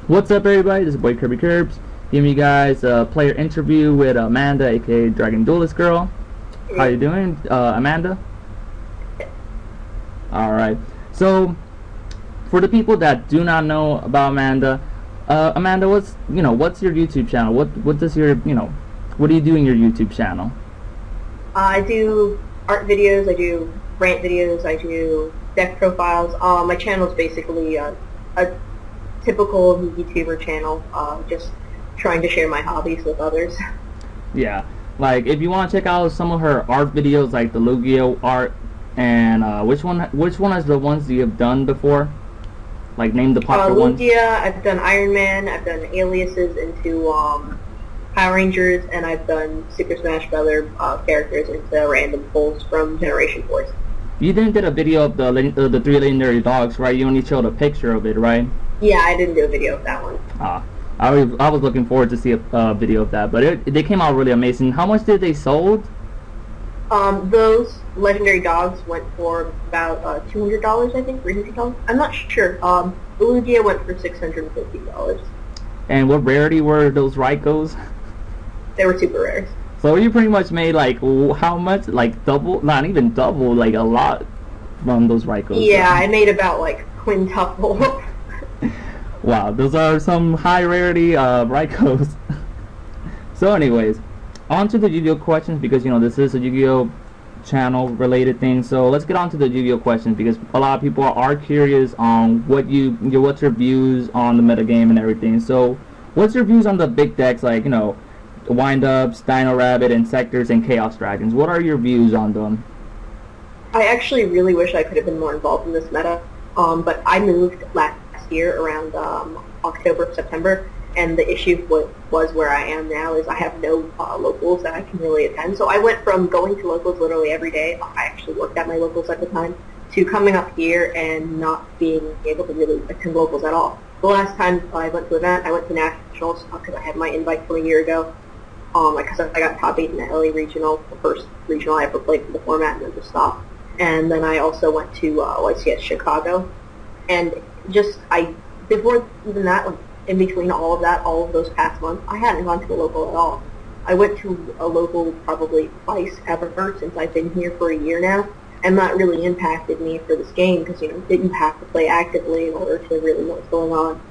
What's up, everybody? This is boy kirbyykirbs giving you guys a player interview with Amanda, aka DragonDuelistGirl. How you doing, Amanda? All right. So, for the people that do not know about Amanda, Amanda, what's your YouTube channel? What does your what do you do in your YouTube channel? I do art videos, I do rant videos, I do deck profiles. My channel is basically a typical YouTuber channel, just trying to share my hobbies with others. Yeah, like if you want to check out some of her art videos, like the Lugia art, and which one is the ones you have done before? Like name the popular ones. Lugia, I've done Iron Man, I've done aliases into Power Rangers, and I've done Super Smash Brother characters into random pulls from Generation Force. You didn't did a video of the three legendary dogs, right? You only showed a picture of it, right? Yeah, I didn't do a video of that one. I was looking forward to see a video of that, but they came out really amazing. How much did they sold? Those legendary dogs went for about $200, I think, $300. I'm not sure. The Lugia went for $650. And what rarity were those Raikos? They were super rares. So you pretty much made like how much? Like double? Not even double. Like a lot from those Raikos. Yeah, I made about like quintuple. Wow, those are some high rarity Raikos. So anyways, on to the Yu-Gi-Oh questions, because this is a Yu-Gi-Oh channel related thing. So let's get on to the Yu-Gi-Oh questions, because a lot of people are curious on what's your views on the metagame and everything. So what's your views on the big decks, like Wind-Ups, Dino Rabbit, and Sectors, and Chaos Dragons? What are your views on them? I actually really wish I could have been more involved in this meta, but I moved last year around October, September, and the issue was where I am now is I have no locals that I can really attend. So I went from going to locals literally every day, I actually worked at my locals at the time, to coming up here and not being able to really attend locals at all. The last time I went to an event, I went to Nationals because I had my invite from a year ago, because I got top 8 in the LA Regional, the first regional I ever played for the format, and then just stopped. And then I also went to YCS Chicago, and before even that, like, in between all of those past months, I hadn't gone to a local at all. I went to a local probably twice ever since I've been here for a year now, and that really impacted me for this game, because you have to play actively in order to really know what's going on,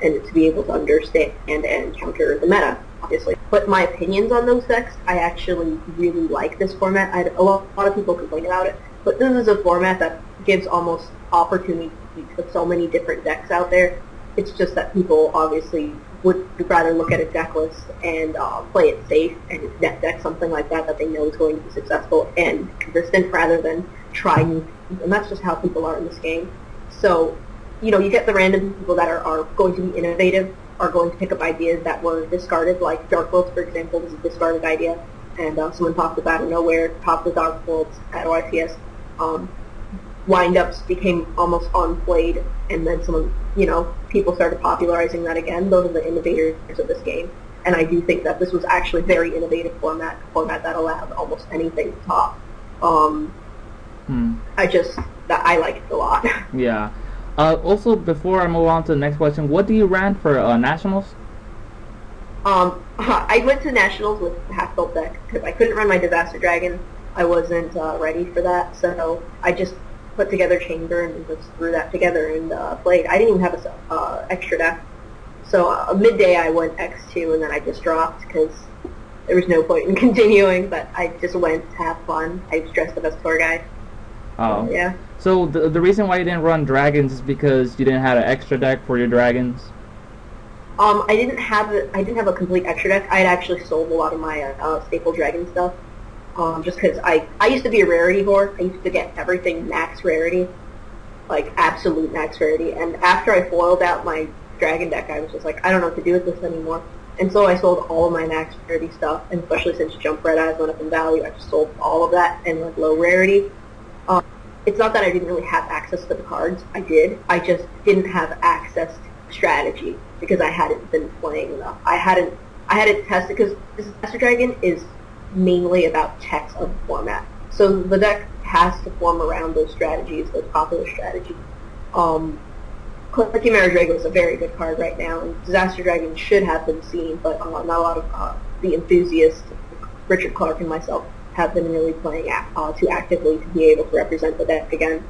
and to be able to understand and counter the meta, obviously. But my opinions on those decks, I actually really like this format. I had a lot of people complain about it, but this is a format that gives almost opportunity to so many different decks out there. It's just that people obviously would rather look at a deck list and play it safe and net deck something like that they know is going to be successful and consistent, rather than try new things. And that's just how people are in this game. So, you get the random people that are going to be innovative, are going to pick up ideas that were discarded, like Dark Worlds, for example, was a discarded idea, and someone popped up out of nowhere, popped the Dark Worlds at OICS. Wind-Ups became almost unplayed, and then people started popularizing that again. Those are the innovators of this game, and I do think that this was actually a very innovative format that allowed almost anything to top. I like it a lot. Yeah. Also, before I move on to the next question, what do you rant for Nationals? I went to Nationals with a half-built deck because I couldn't run my Disaster Dragon. I wasn't ready for that, so I just put together Chamber and just threw that together and played. I didn't even have a extra deck. So midday I went X2, and then I just dropped because there was no point in continuing, but I just went to have fun. I was dressed up as tour guide. Oh. Yeah. So the reason why you didn't run dragons is because you didn't have an extra deck for your dragons? I didn't have a complete extra deck. I had actually sold a lot of my staple dragon stuff. Just because I used to be a rarity whore. I used to get everything max rarity, like absolute max rarity. And after I foiled out my dragon deck, I was just like, I don't know what to do with this anymore. And so I sold all of my max rarity stuff, and especially since Jump Red Eyes went up in value, I just sold all of that and like low rarity. It's not that I didn't really have access to the cards. I did. I just didn't have access to strategy because I hadn't been playing enough. I hadn't tested, because this Master Dragon is mainly about checks of the format. So the deck has to form around those strategies, those popular strategies. Chimera Drago is a very good card right now, and Disaster Dragon should have been seen, but not a lot of the enthusiasts, Richard Clark and myself, have been really playing too actively to be able to represent the deck again.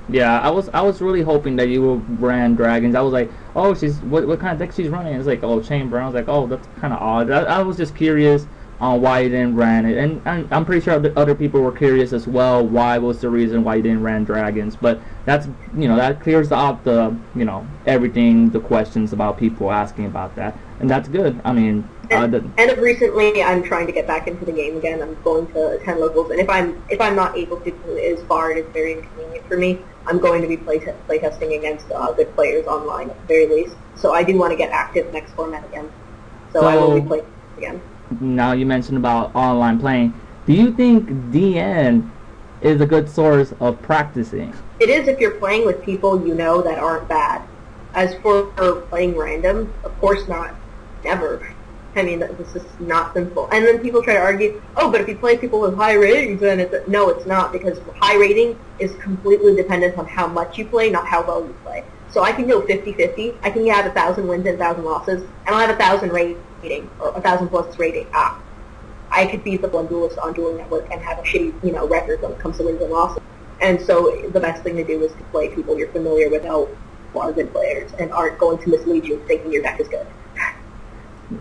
Yeah, I was really hoping that you ran dragons. I was like, oh, what kind of deck she's running? It's like, oh, Chamber. I was like, oh, that's kind of odd. I was just curious on why you didn't ran it, and I'm pretty sure other people were curious as well. Why was the reason why you didn't ran dragons? But that's that clears out the everything, the questions about people asking about that, and that's good. I mean, and of recently, I'm trying to get back into the game again. I'm going to 10 locals, and if I'm not able to go as far, it is very inconvenient for me. I'm going to be playtesting against good players online at the very least. So I do want to get active next format again. So I will be playing again. Now you mentioned about online playing. Do you think DN is a good source of practicing? It is if you're playing with people you know that aren't bad. As for playing random, of course not. Never. I mean, this is not simple. And then people try to argue, oh, but if you play people with high ratings, then it's... No, it's not, because high rating is completely dependent on how much you play, not how well you play. So I can go 50-50. I can have 1,000 wins and 1,000 losses, and I'll have 1,000 rating, or 1,000 plus rating. I could beat the one duelist on Dueling Network and have a shitty, record when it comes to wins and losses. And so the best thing to do is to play people you're familiar with, who are good players, and aren't going to mislead you thinking your deck is good.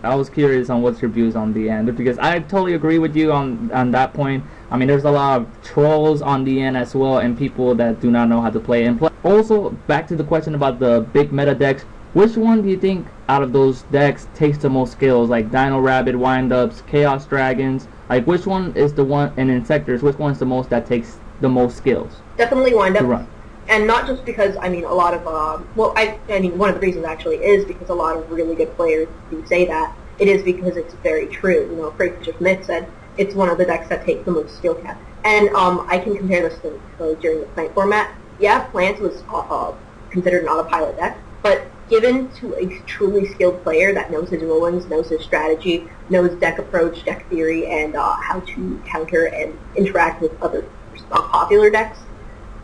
I was curious on what's your views on DN, because I totally agree with you on that point. I mean, there's a lot of trolls on DN as well, and people that do not know how to play. And also, back to the question about the big meta decks, which one do you think out of those decks takes the most skills? Like Dino Rabbit, Windups, Chaos Dragons, like which one is the one, and Insectors, which one's the most that takes the most skills? Definitely Windups. And not just because, I mean, a lot of, one of the reasons actually is because a lot of really good players do say that. It is because it's very true. Creature Myth said it's one of the decks that takes the most skill cap. And I can compare this to during the Plant format. Yeah, Plant was considered an autopilot deck, but given to a truly skilled player that knows his rulings, knows his strategy, knows deck approach, deck theory, and how to counter and interact with other popular decks,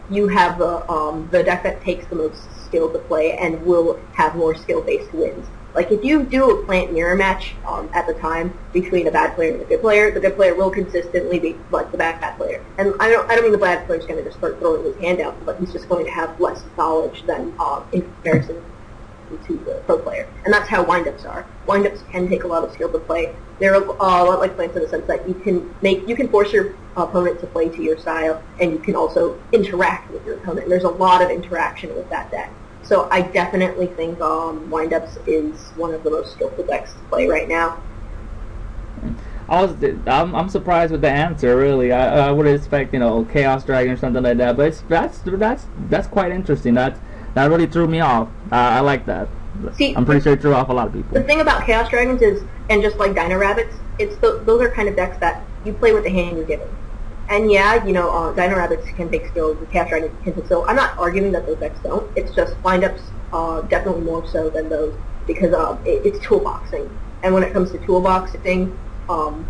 you have the deck that takes the most skill to play and will have more skill-based wins. Like if you do a Plant mirror match at the time between a bad player and a good player, the good player will consistently be like the bad player. And I don't mean the bad player is going to just start throwing his hand out, but he's just going to have less knowledge than in comparison to the pro player. And that's how windups are. Windups can take a lot of skill to play. They're a lot like Plants in the sense that you can force your opponent to play to your style, and you can also interact with your opponent. And there's a lot of interaction with that deck. So I definitely think Windups is one of the most skillful decks to play right now. I'm surprised with the answer. Really, I would expect Chaos Dragon or something like that. But that's quite interesting. That really threw me off. I like that. See, I'm pretty sure it threw off a lot of people. The thing about Chaos Dragons is, and just like Dino Rabbits, those are kind of decks that you play with the hand you're given. And yeah, Dino Rabbits can take skills, the Chaos Dragons can take skills. I'm not arguing that those decks don't. It's just Windups definitely more so than those because it's toolboxing. And when it comes to toolboxing,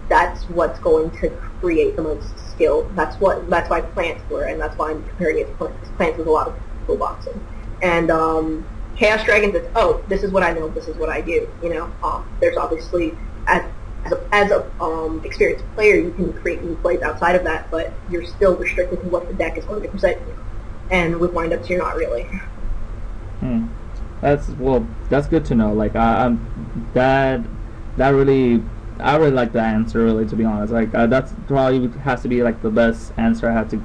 that's what's going to create the most skill. That's why Plants were, and that's why I'm comparing it to Plants. Because Plants was a lot of toolboxing. And Chaos Dragons is, this is what I know, this is what I do. There's obviously as a experienced player, you can create new plays outside of that, but you're still restricted to what the deck is going to present you. And with windups, you're not really. That's good to know. Like I really like that answer. Really, to be honest, like that's probably has to be like the best answer I have to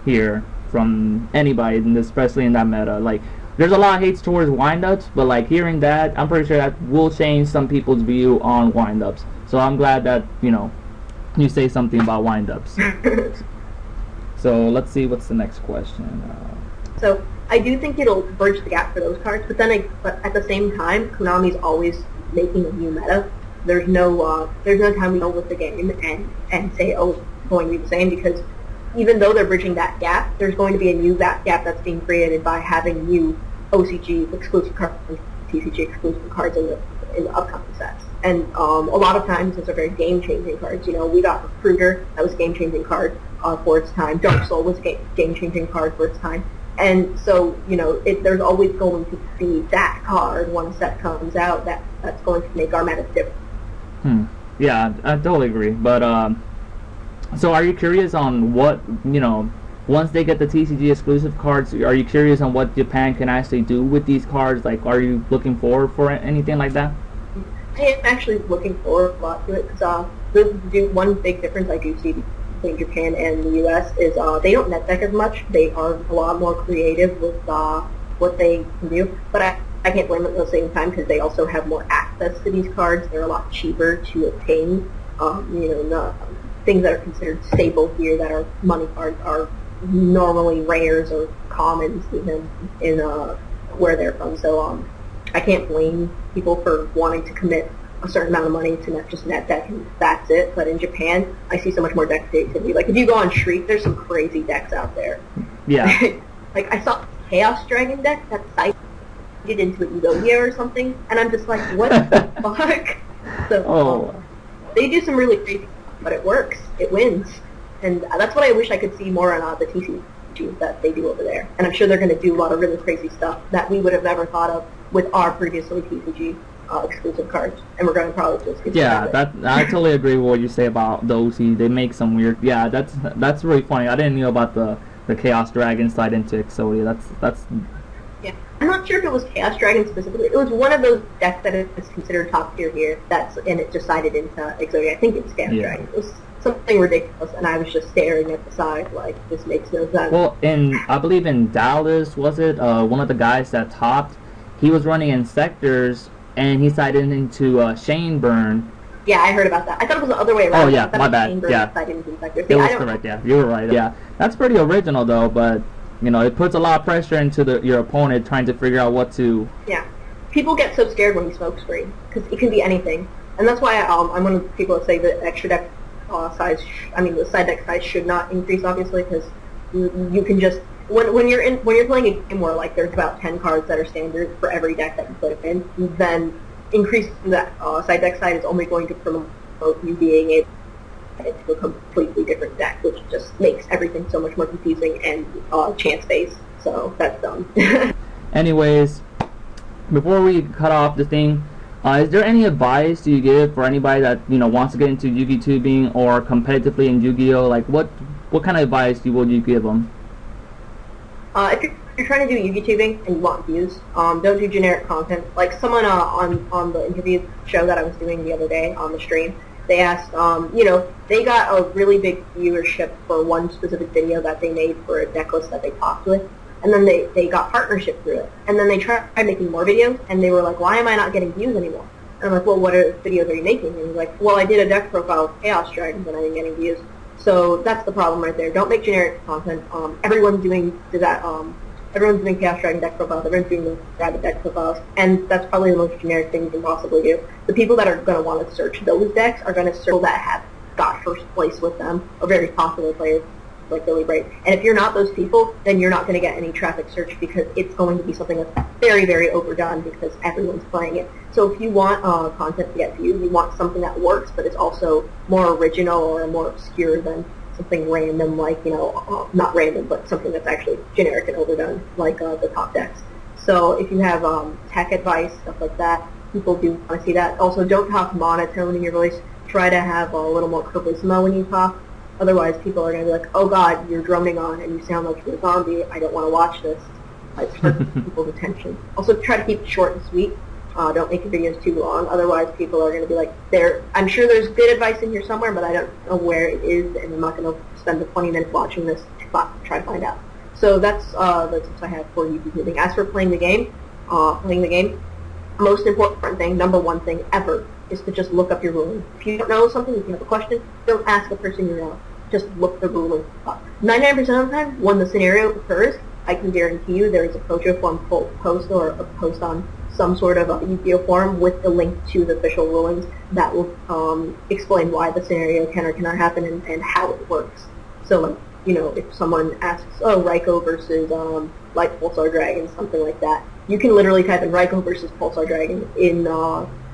hear from anybody, and especially in that meta. Like, there's a lot of hates towards windups, but like hearing that, I'm pretty sure that will change some people's view on windups. So I'm glad that you say something about windups. So let's see what's the next question. So I do think it'll bridge the gap for those cards, but at the same time, Konami's always making a new meta. There's no time we go with the game and say, oh, it's going to be the same, because even though they're bridging that gap, there's going to be a new gap that's being created by having new OCG exclusive cards, TCG exclusive cards in the upcoming sets. And a lot of times those are very game-changing cards. We got Recruiter, that was a game-changing card for its time. Dark Soul was a game-changing card for its time. And so, there's always going to be that card when a set comes out that's going to make our meta different. Yeah, I totally agree. But so are you curious on what, once they get the TCG exclusive cards, are you curious on what Japan can actually do with these cards? Like, are you looking forward for anything like that? I am actually looking forward a lot to it because one big difference I do see between Japan and the U.S. is they don't net deck as much. They are a lot more creative with what they can do. But I can't blame them at the same time because they also have more access to these cards. They're a lot cheaper to obtain. The things that are considered staple here that are money cards are normally rares or commons even in where they're from. So I can't blame people for wanting to commit a certain amount of money to not just net deck and that's it. But in Japan, I see so much more deck creativity. Like if you go on Shriek, there's some crazy decks out there. Yeah. Like I saw a Chaos Dragon deck that's cited into an Edonia or something, and I'm just like, what the fuck? So they do some really crazy stuff, but it works. It wins. And that's what I wish I could see more on the TCG that they do over there. And I'm sure they're going to do a lot of really crazy stuff that we would have never thought of with our previously TCG exclusive cards. And we're going to probably just get I totally agree with what you say about the OC. They make some weird... Yeah, that's really funny. I didn't know about the Chaos Dragon slide into Exodia. That's... Yeah. I'm not sure if it was Chaos Dragon specifically. It was one of those decks that is considered top tier here, and it decided into Exodia. I think it's Chaos Dragon. It was something ridiculous, and I was just staring at the side like, this makes no sense. Well, I believe in Dallas, was it, one of the guys that topped, he was running in Sectors, and he sided into Shane Burn. Yeah, I heard about that. I thought it was the other way around. Oh, yeah, my bad. Yeah. It was correct, yeah. You were right. Yeah. That's pretty original, though, but, it puts a lot of pressure into your opponent trying to figure out what to... Yeah. People get so scared when you smoke screen, because it can be anything. And that's why I'm one of the people that say that extra deck size, the side deck size should not increase, obviously, because you can just... When you're playing a game where, like, there's about 10 cards that are standard for every deck that you put in, then increasing that side deck size is only going to promote you being able to a completely different deck, which just makes everything so much more confusing and chance-based. So that's dumb. Anyways, before we cut off the thing, is there any advice you give for anybody that wants to get into Yu-Gi tubing or competitively in Yu-Gi-Oh? Like what kind of advice would you give them? If you're trying to do Yu-Gi tubing and you want views, don't do generic content. Like someone on the interview show that I was doing the other day on the stream, they asked, they got a really big viewership for one specific video that they made for a deck list that they talked with, and then they got partnership through it. And then they tried making more videos, and they were like, why am I not getting views anymore? And I'm like, well, what videos are you making? And he's like, well, I did a deck profile with Chaos Dragons, and I didn't get any views. So that's the problem right there. Don't make generic content. Everyone's doing that. Everyone's doing Chaos Dragon deck profiles. Everyone's doing the Rabbit deck profiles, and that's probably the most generic thing you can possibly do. The people that are going to want to search those decks are going to search that have got first place with them, or very popular players like Billy Brave. And if you're not those people, then you're not going to get any traffic search because it's going to be something that's very, very overdone because everyone's playing it. So if you want content to get views, you want something that works, but it's also more original or more obscure than something random, like, not random, but something that's actually generic and overdone, like the top decks. So if you have tech advice, stuff like that, people do want to see that. Also, don't talk monotone in your voice. Try to have a little more charisma when you talk. Otherwise, people are going to be like, oh god, you're droning on and you sound like you're a zombie. I don't want to watch this. It's hurts people's attention. Also, try to keep it short and sweet. Don't make your videos too long. Otherwise, people are going to be like, I'm sure there's good advice in here somewhere, but I don't know where it is, and I'm not going to spend the 20 minutes watching this to try to find out. So that's what I have for YouTube. As for playing the game, most important thing, number one thing ever, is to just look up your ruling. If you don't know something, if you have a question, don't ask the person you know. Just look the ruling up. 99% of the time, when the scenario occurs, I can guarantee you there is a Pojo Forum post or a post on some sort of a Yu-Gi-Oh forum with the link to the official rulings that will explain why the scenario can or cannot happen and how it works. So, like, if someone asks, oh, Raikou versus like Pulsar Dragon, something like that, you can literally type in Raikou versus Pulsar Dragon in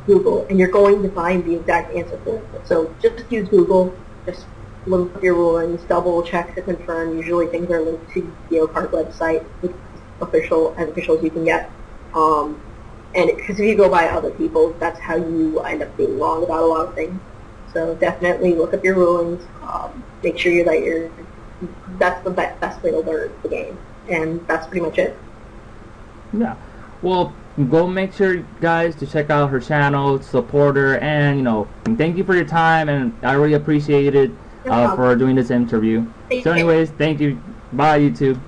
Google, and you're going to find the exact answer for it. So just use Google. Just look up your rulings, double check to confirm. Usually things are linked to the card website, which is as official as you can get. And because if you go by other people, that's how you end up being wrong about a lot of things. So definitely look up your rulings. Make sure that's the best way to learn the game. And that's pretty much it. Yeah. Well, go make sure, guys, to check out her channel, support her, and, you know, thank you for your time, and I really appreciate it for doing this interview. So anyways, thank you. Bye, YouTube.